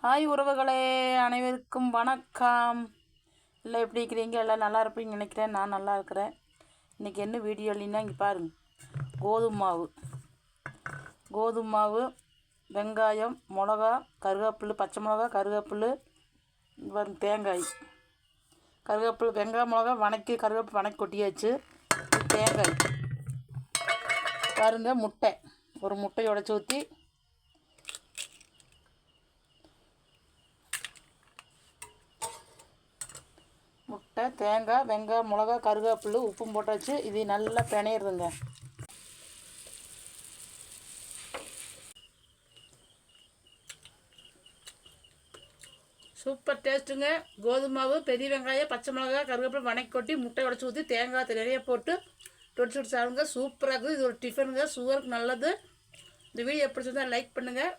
Hi உறவுகளே, அனைவருக்கும் வணக்கம். எல்லாம் எப்படி இருக்கிறீங்க? எல்லாம் நல்லா இருப்பீங்கன்னு நினைக்கிறேன். நான் நல்லா இருக்கிறேன். இன்றைக்கி என்ன வீடியோ இல்லைன்னா இங்கே பாருங்கள். கோதுமை மாவு, வெங்காயம், மிளகா, கருவேப்பிலை, பச்சை மிளகா, கருவேப்பிலை, பாருங்க தேங்காய், கருவேப்பிலை, வெங்காயம், மிளகா வணக்கி கருவேப்பிலை வணக்கி கொட்டியாச்சு. தேங்காய் பாருங்கள், முட்டை, ஒரு முட்டையை உடைச்சி ஊற்றி முட்டை, தேங்காய், வெங்காயம், மிளகா, கருவேப்பிலை, உப்பும் போட்டாச்சு. இது நல்லா பிணையிடுதுங்க. சூப்பர் டேஸ்ட்டுங்க. கோதுமை மாவு, பெரிய வெங்காயம், பச்சை மிளகா, கருவேப்பிலை வணக்கி கொட்டி முட்டை உடச்சி ஊற்றி தேங்காய் நிறைய போட்டு தொடிச்சு சாப்பிடுங்க. சூப்பராக இருக்குது. இது ஒரு டிஃபனுங்க, சுகருக்கு நல்லது. இந்த வீடியோ எப்படி இருந்தால் லைக் பண்ணுங்கள்.